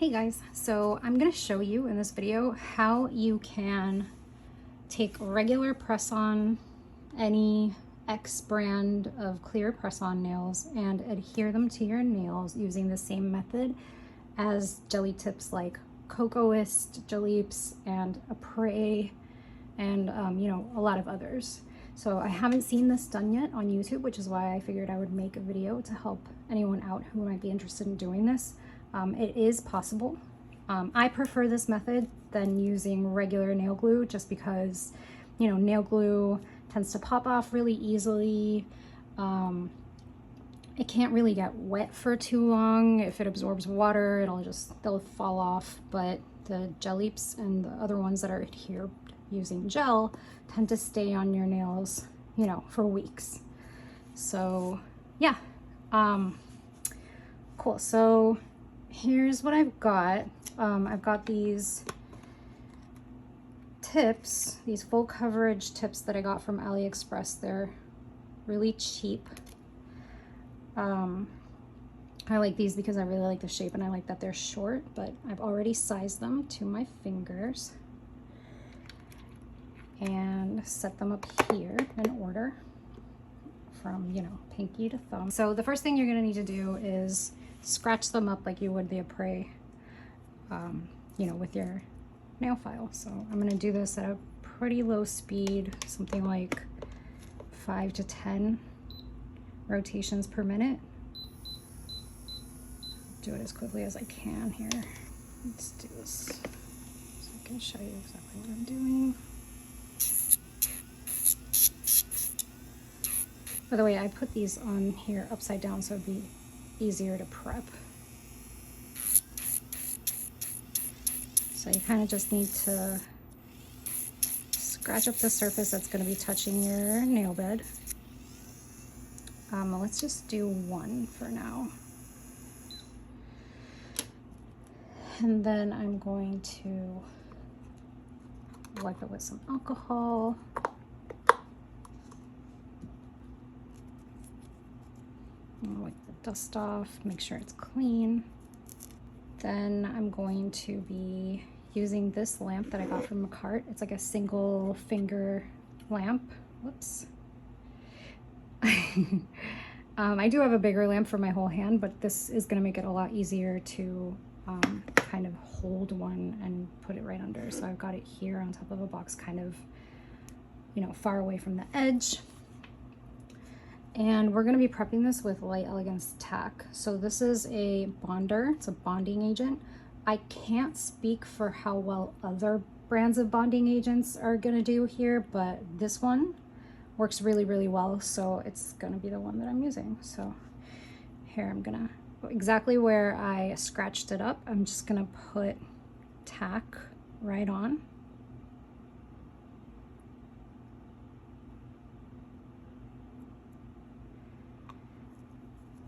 Hey guys, so I'm going to show you in this video how you can take regular press-on, any X brand of clear press-on nails, and adhere them to your nails using the same method as jelly tips like Cocoist, Jaleeps, and Apres, and a lot of others. So I haven't seen this done yet on YouTube, which is why I figured I would make a video to help anyone out who might be interested in doing this. It is possible. I prefer this method than using regular nail glue just because, nail glue tends to pop off really easily. It can't really get wet for too long. If it absorbs water, they'll fall off. But the Jaleeps and the other ones that are adhered using gel tend to stay on your nails, for weeks. So yeah, cool. So here's what I've got. I've got these tips, these full coverage tips that I got from AliExpress. They're really cheap. I like these because I really like the shape and I like that they're short, but I've already sized them to my fingers and set them up here in order from, pinky to thumb. So the first thing you're gonna need to do is scratch them up like you would the Apres, with your nail file. So I'm gonna do this at a pretty low speed, something like 5 to 10 rotations per minute. Do it as quickly as I can here. Let's do this so I can show you exactly what I'm doing. By the way, I put these on here upside down so it'd be easier to prep. So you kind of just need to scratch up the surface that's going to be touching your nail bed. Let's just do one for now. And then I'm going to wipe it with some alcohol. Wipe the dust off, make sure it's clean. Then I'm going to be using this lamp that I got from a cart. It's like a single finger lamp. Whoops. I do have a bigger lamp for my whole hand, but this is going to make it a lot easier to kind of hold one and put it right under. So I've got it here on top of a box, kind of, far away from the edge. And we're going to be prepping this with Light Elegance tack. So this is a bonder, it's a bonding agent. I can't speak for how well other brands of bonding agents are going to do here, but this one works really, really well. So it's going to be the one that I'm using. So here I'm going to, exactly where I scratched it up, I'm just going to put tack right on.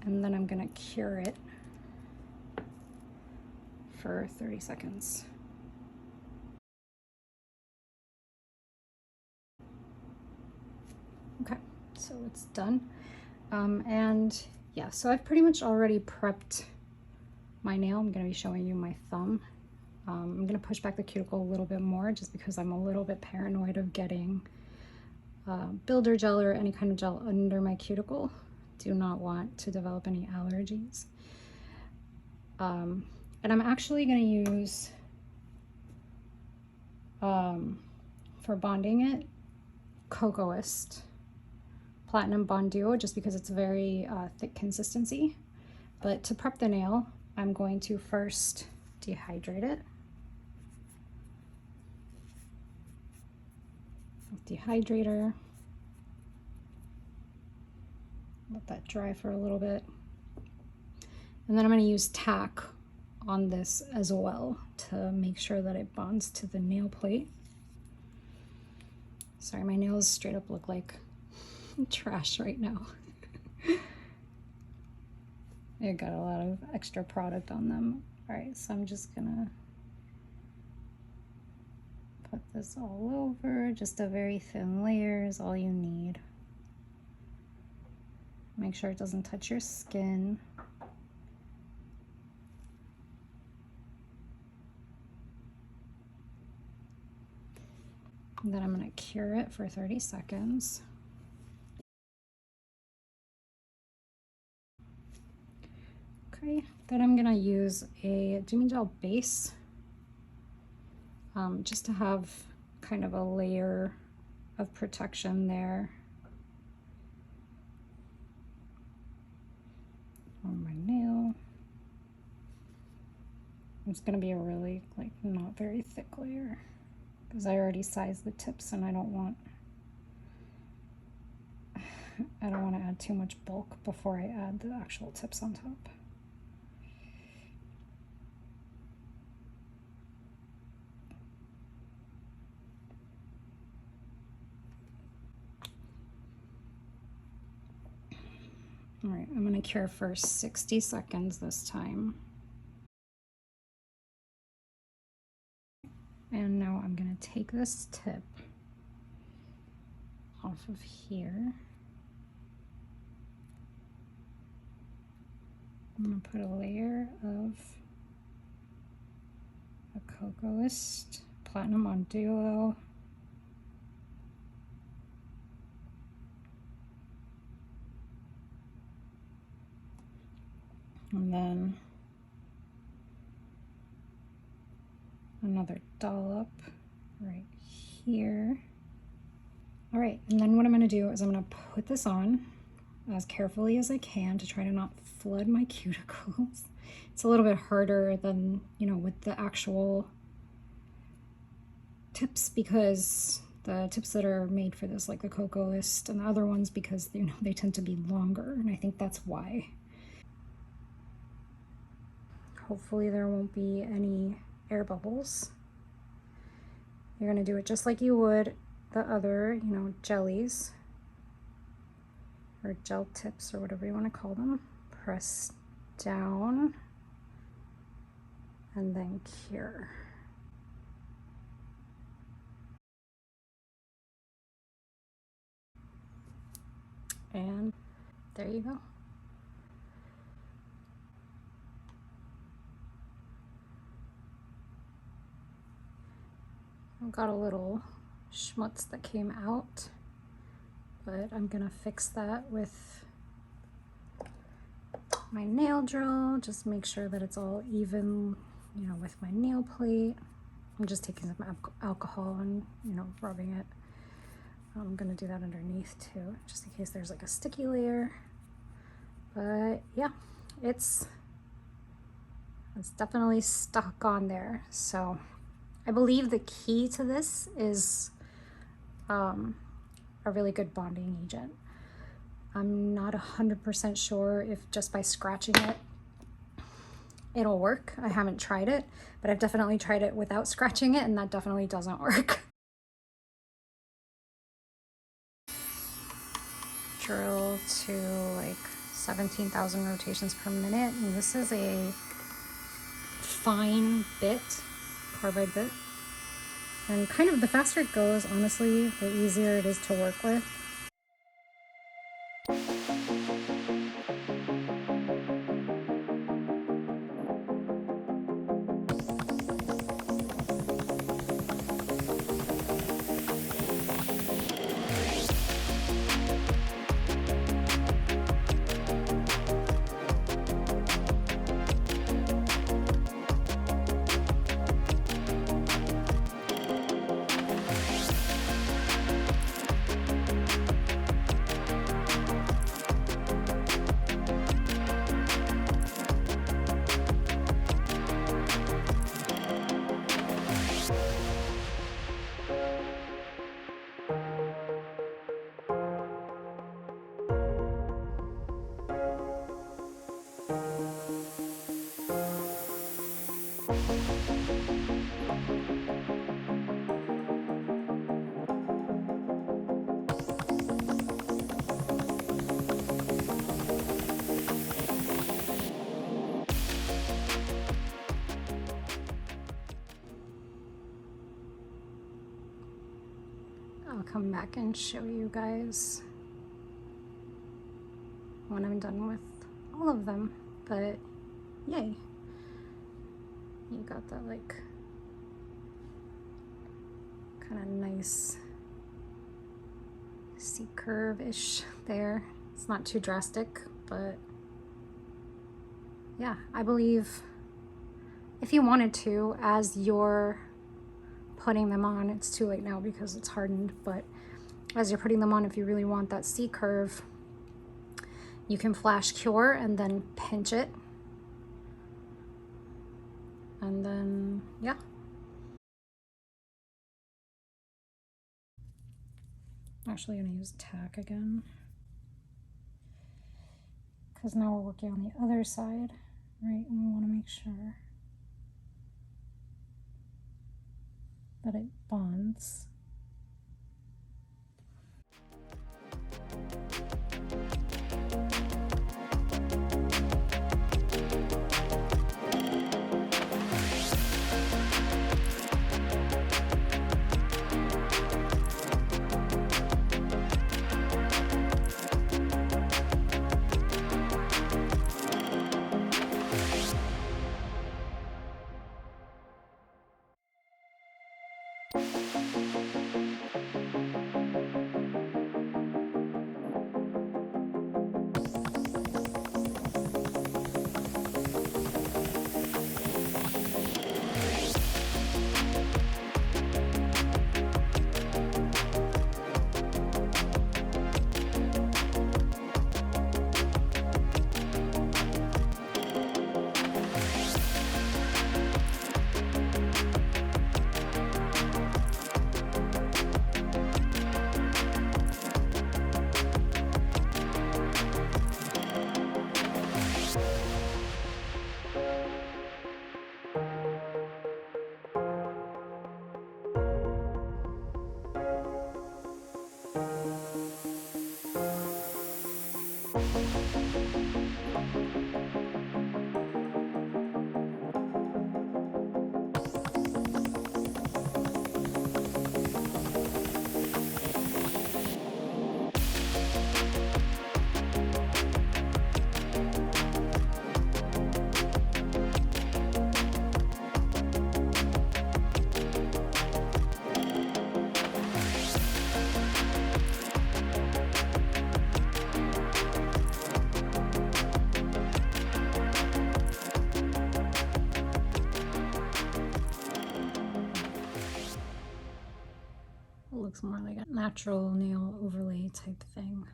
And then I'm gonna cure it for 30 seconds. Okay, so it's done. And yeah, so I've pretty much already prepped my nail. I'm gonna be showing you my thumb. I'm gonna push back the cuticle a little bit more just because I'm a little bit paranoid of getting builder gel or any kind of gel under my cuticle. Do not want to develop any allergies. And I'm actually going to use, for bonding it, Cocoist Platinum Bond Duo, just because it's very thick consistency. But to prep the nail, I'm going to first dehydrate it. Dehydrator. Let that dry for a little bit. And then I'm going to use tack on this as well to make sure that it bonds to the nail plate. Sorry, my nails straight up look like trash right now. I got a lot of extra product on them. All right, so I'm just gonna put this all over. Just a very thin layer is all you need. Make sure it doesn't touch your skin. And then I'm gonna cure it for 30 seconds. Okay, then I'm gonna use a Jimmy Gel base just to have kind of a layer of protection there on my nail. It's gonna be a really like not very thick layer because I already sized the tips and I don't want to add too much bulk before I add the actual tips on top. All right, I'm gonna cure for 60 seconds this time. And now I'm gonna take this tip off of here. I'm gonna put a layer of a Cocoist Platinum on Duo. And then another dollop right here. All right, and then what I'm gonna do is I'm gonna put this on as carefully as I can to try to not flood my cuticles. It's a little bit harder than, you know, with the actual tips because the tips that are made for this, like the Cocoist and the other ones, because, you know, they tend to be longer, and I think that's why. Hopefully there won't be any air bubbles. You're gonna do it just like you would the other, you know, jellies or gel tips or whatever you want to call them. Press down and then cure. And there you go. I've got a little schmutz that came out, but I'm gonna fix that with my nail drill. Just make sure that it's all even, you know, with my nail plate. I'm just taking some alcohol and, you know, rubbing it. I'm gonna do that underneath too, just in case there's like a sticky layer. But yeah, it's definitely stuck on there. So I believe the key to this is a really good bonding agent. I'm not 100% sure if just by scratching it, it'll work. I haven't tried it, but I've definitely tried it without scratching it, and that definitely doesn't work. Drill to like 17,000 rotations per minute, and this is a fine bit, carbide bit. And kind of the faster it goes, honestly, the easier it is to work with. I'll come back and show you guys when I'm done with all of them, but yay. You got that like kind of nice C curve-ish there. It's not too drastic, but yeah, I believe if you wanted to, as you're putting them on, it's too late now because it's hardened, but as you're putting them on, if you really want that C curve, you can flash cure and then pinch it. And then, yeah. Actually gonna use tack again, because now we're working on the other side, right? And we wanna make sure that it bonds. Looks more like a natural nail overlay type thing,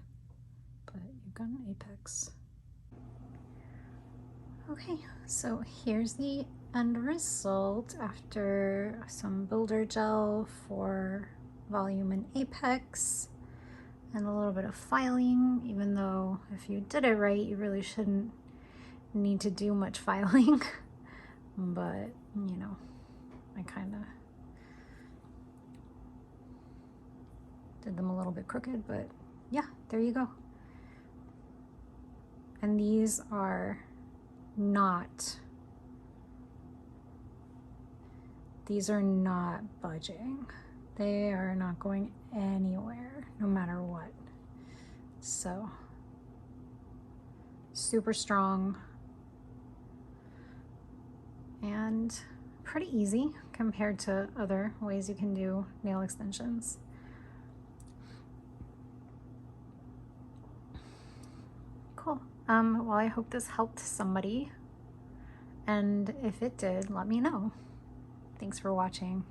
but you've got an apex. Okay, so here's the end result after some builder gel for volume and apex and a little bit of filing, even though if you did it right, you really shouldn't need to do much filing. But, you know, I kind of did them a little bit crooked, but yeah, there you go. And these are not budging. They are not going anywhere, no matter what. So, super strong and pretty easy compared to other ways you can do nail extensions. Cool. Well, I hope this helped somebody, and if it did, let me know. Thanks for watching.